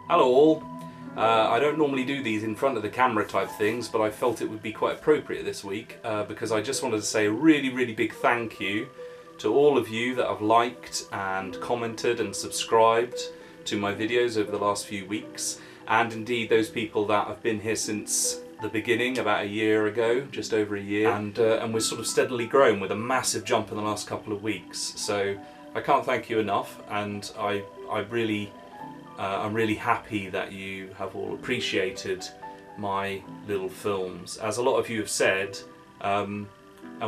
Hello all. I don't normally do these in front of the camera type things, but I felt it would be quite appropriate this week because I just wanted to say a really big thank you to all of you that have liked and commented and subscribed to my videos over the last few weeks, and indeed those people that have been here since the beginning, about a year ago, just over a year, and we're sort of steadily grown with a massive jump in the last couple of weeks. So I can't thank you enough, and I'm really happy that you have all appreciated my little films. As a lot of you have said, and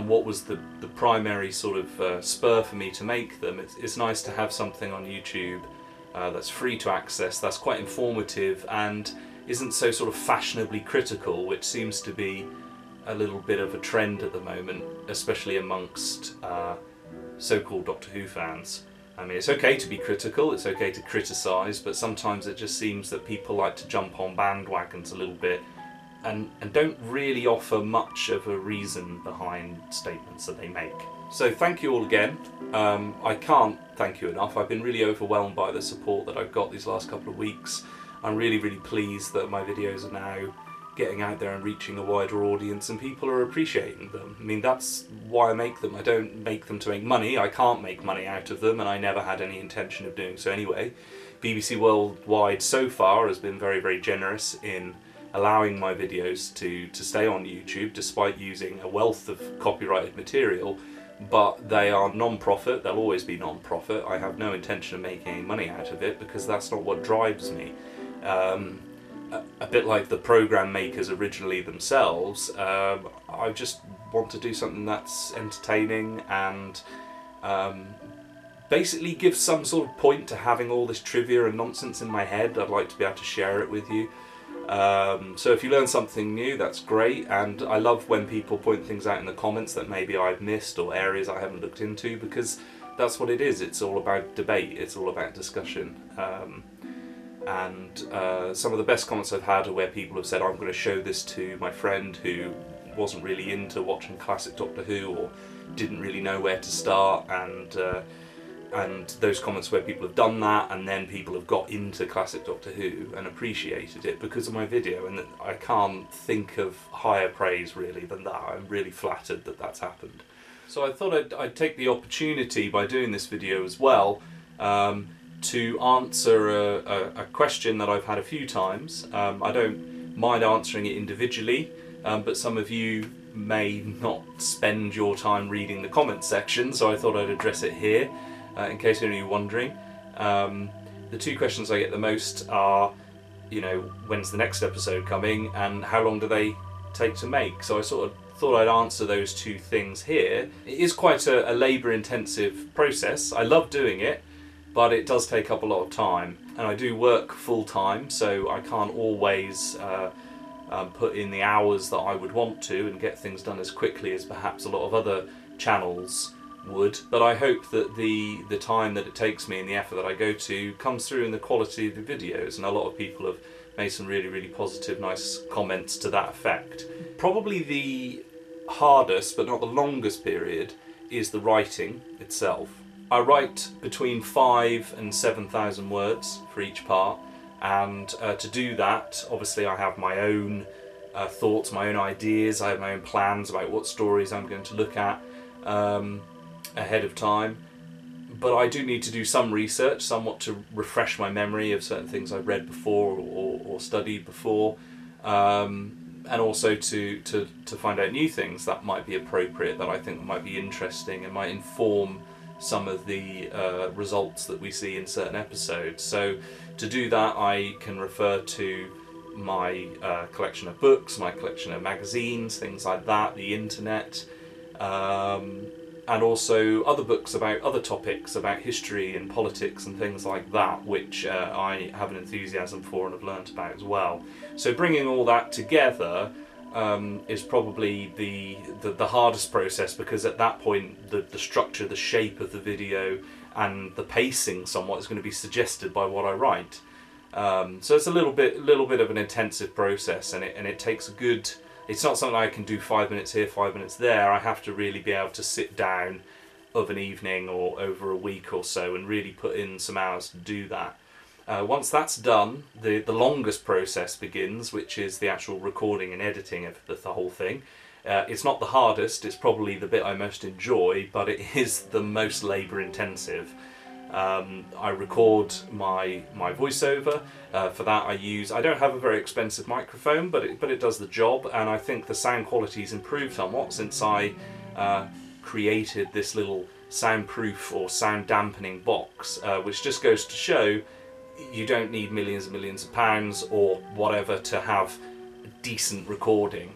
what was the primary sort of spur for me to make them, it's nice to have something on YouTube that's free to access, that's quite informative and isn't so sort of fashionably critical, which seems to be a little bit of a trend at the moment, especially amongst so-called Doctor Who fans. I mean, it's okay to be critical, it's okay to criticise, but sometimes it just seems that people like to jump on bandwagons a little bit and don't really offer much of a reason behind statements that they make. So thank you all again. I can't thank you enough. I've been really overwhelmed by the support that I've got these last couple of weeks. I'm really pleased that my videos are now getting out there and reaching a wider audience, and people are appreciating them. I mean, that's why I make them. I don't make them to make money. I can't make money out of them, and I never had any intention of doing so anyway. BBC Worldwide so far has been very generous in allowing my videos to stay on YouTube despite using a wealth of copyrighted material, but they are non-profit. They'll always be non-profit. I have no intention of making any money out of it because that's not what drives me. A bit like the program makers originally themselves, I just want to do something that's entertaining and basically gives some sort of point to having all this trivia and nonsense in my head. I'd like to be able to share it with you. So if you learn something new, that's great, and I love when people point things out in the comments that maybe I've missed or areas I haven't looked into, because that's what it is. It's all about debate, it's all about discussion. Some of the best comments I've had are where people have said, I'm going to show this to my friend who wasn't really into watching classic Doctor Who or didn't really know where to start, and those comments where people have done that, and then people have got into classic Doctor Who and appreciated it because of my video, and I can't think of higher praise really than that. I'm really flattered that that's happened. So I thought I'd take the opportunity by doing this video as well to answer a question that I've had a few times. I don't mind answering it individually, but some of you may not spend your time reading the comments section, so I thought I'd address it here. In case any of you are wondering. The two questions I get the most are, you know, when's the next episode coming and how long do they take to make? So I sort of thought I'd answer those two things here. It is quite a labour intensive process. I love doing it, but it does take up a lot of time, and I do work full time, so I can't always put in the hours that I would want to and get things done as quickly as perhaps a lot of other channels would, but I hope that the time that it takes me and the effort that I go to comes through in the quality of the videos, and a lot of people have made some really positive, nice comments to that effect. Probably the hardest, but not the longest period, is the writing itself. I write between 5,000 and 7,000 words for each part, and to do that, obviously I have my own thoughts, my own ideas, I have my own plans about what stories I'm going to look at ahead of time, but I do need to do some research, somewhat to refresh my memory of certain things I've read before or studied before, and also to find out new things that might be appropriate, that I think might be interesting and might inform some of the results that we see in certain episodes. So to do that, I can refer to my collection of books, my collection of magazines, things like that, the internet, and also other books about other topics, about history and politics and things like that, which I have an enthusiasm for and have learnt about as well. So bringing all that together is probably the hardest process, because at that point the structure, the shape of the video and the pacing somewhat is going to be suggested by what I write. So it's a little bit of an intensive process, and it takes a good... It's not something I can do 5 minutes here, 5 minutes there. I have to really be able to sit down of an evening or over a week or so and really put in some hours to do that. Once that's done, the longest process begins, which is the actual recording and editing of the whole thing. It's not the hardest, it's probably the bit I most enjoy, but it is the most labour intensive. I record my voiceover. For that I don't have a very expensive microphone, but it does the job, and I think the sound quality's improved somewhat since I created this little soundproof or sound dampening box, which just goes to show you don't need millions and millions of pounds or whatever to have decent recording.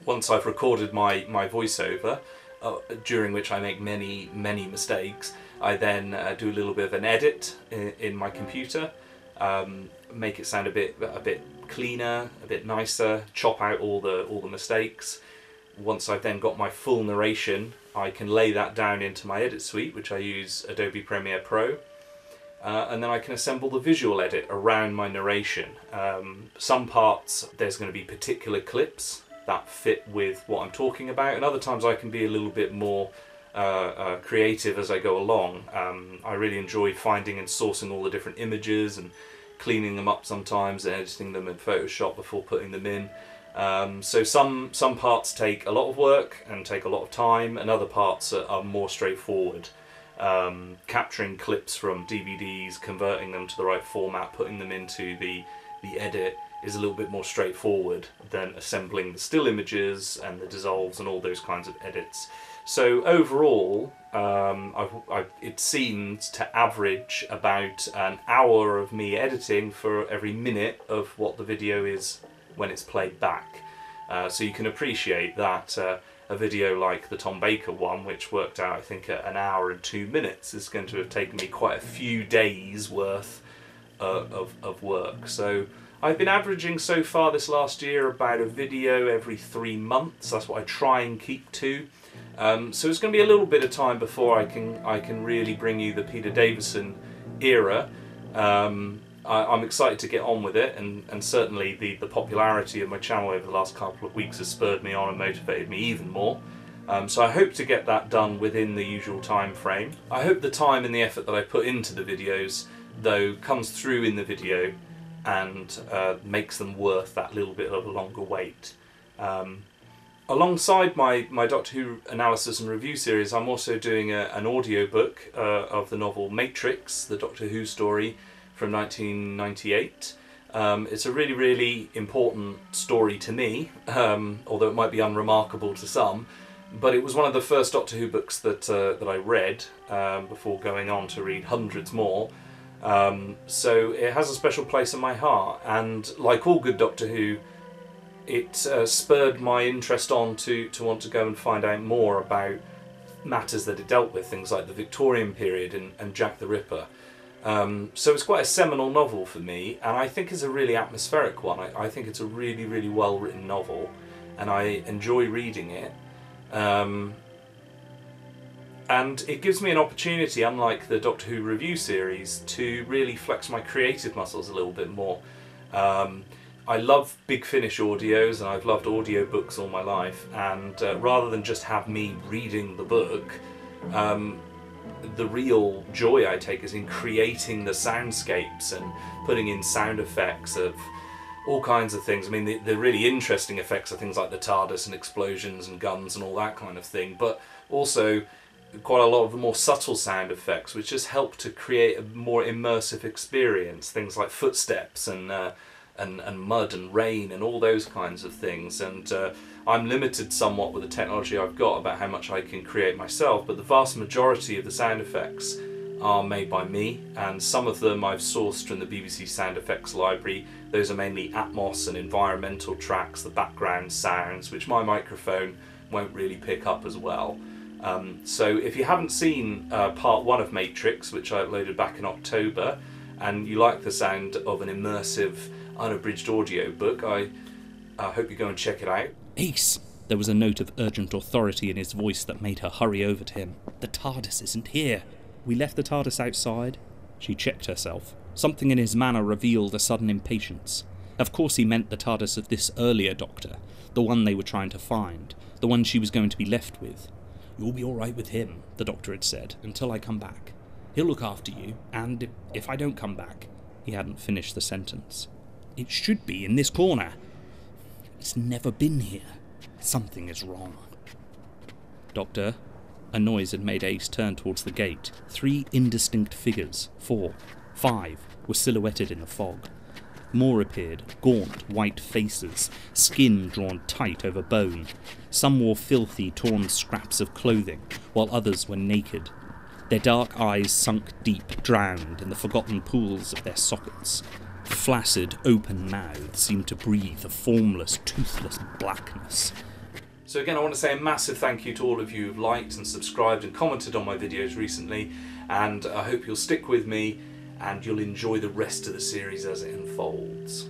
Once I've recorded my voiceover, during which I make many mistakes, I then do a little bit of an edit in my computer, make it sound a bit cleaner, a bit nicer, chop out all the mistakes. Once I've then got my full narration, I can lay that down into my edit suite, which I use Adobe Premiere Pro. And then I can assemble the visual edit around my narration. Some parts there's going to be particular clips that fit with what I'm talking about, and other times I can be a little bit more creative as I go along. I really enjoy finding and sourcing all the different images and cleaning them up sometimes and editing them in Photoshop before putting them in. So some parts take a lot of work and take a lot of time, and other parts are more straightforward. Capturing clips from DVDs, converting them to the right format, putting them into the edit is a little bit more straightforward than assembling the still images and the dissolves and all those kinds of edits. So overall, it seems to average about an hour of me editing for every minute of what the video is when it's played back. So you can appreciate that a video like the Tom Baker one, which worked out I think at 1 hour and 2 minutes, is going to have taken me quite a few days worth of work. So I've been averaging so far this last year about a video every 3 months. That's what I try and keep to. So it's going to be a little bit of time before I can really bring you the Peter Davison era. I'm excited to get on with it, and certainly the popularity of my channel over the last couple of weeks has spurred me on and motivated me even more. So I hope to get that done within the usual time frame. I hope the time and the effort that I put into the videos, though, comes through in the video and makes them worth that little bit of a longer wait. Alongside my Doctor Who analysis and review series, I'm also doing an audiobook of the novel Matrix, the Doctor Who story from 1998. It's a really important story to me, although it might be unremarkable to some, but it was one of the first Doctor Who books that I read before going on to read hundreds more. So it has a special place in my heart, and like all good Doctor Who, it spurred my interest on to want to go and find out more about matters that it dealt with, things like the Victorian period and Jack the Ripper. So it's quite a seminal novel for me, and I think it's a really atmospheric one. I think it's a really well written novel, and I enjoy reading it. And it gives me an opportunity, unlike the Doctor Who review series, to really flex my creative muscles a little bit more. I love Big Finish audios, and I've loved audiobooks all my life, and rather than just have me reading the book, the real joy I take is in creating the soundscapes and putting in sound effects of all kinds of things. I mean, the really interesting effects are things like the TARDIS and explosions and guns and all that kind of thing, but also quite a lot of the more subtle sound effects which just help to create a more immersive experience, things like footsteps and mud and rain and all those kinds of things. And I'm limited somewhat with the technology I've got about how much I can create myself, but the vast majority of the sound effects are made by me, and some of them I've sourced from the BBC Sound Effects Library. Those are mainly Atmos and environmental tracks, the background sounds, which my microphone won't really pick up as well. So if you haven't seen part 1 of Matrix, which I uploaded back in October, and you like the sound of an immersive, unabridged audiobook, I hope you go and check it out. Ace! There was a note of urgent authority in his voice that made her hurry over to him. The TARDIS isn't here. We left the TARDIS outside. She checked herself. Something in his manner revealed a sudden impatience. Of course he meant the TARDIS of this earlier Doctor, the one they were trying to find, the one she was going to be left with. You'll be all right with him, the Doctor had said, until I come back. He'll look after you, and if I don't come back..." He hadn't finished the sentence. "It should be in this corner. It's never been here. Something is wrong." "Doctor?" A noise had made Ace turn towards the gate. 3 indistinct figures, 4, 5, were silhouetted in the fog. More appeared, gaunt, white faces, skin drawn tight over bone. Some wore filthy, torn scraps of clothing, while others were naked. Their dark eyes sunk deep, drowned in the forgotten pools of their sockets. Flaccid, open mouths seemed to breathe a formless, toothless blackness. So again, I want to say a massive thank you to all of you who've liked and subscribed and commented on my videos recently, and I hope you'll stick with me and you'll enjoy the rest of the series as it unfolds.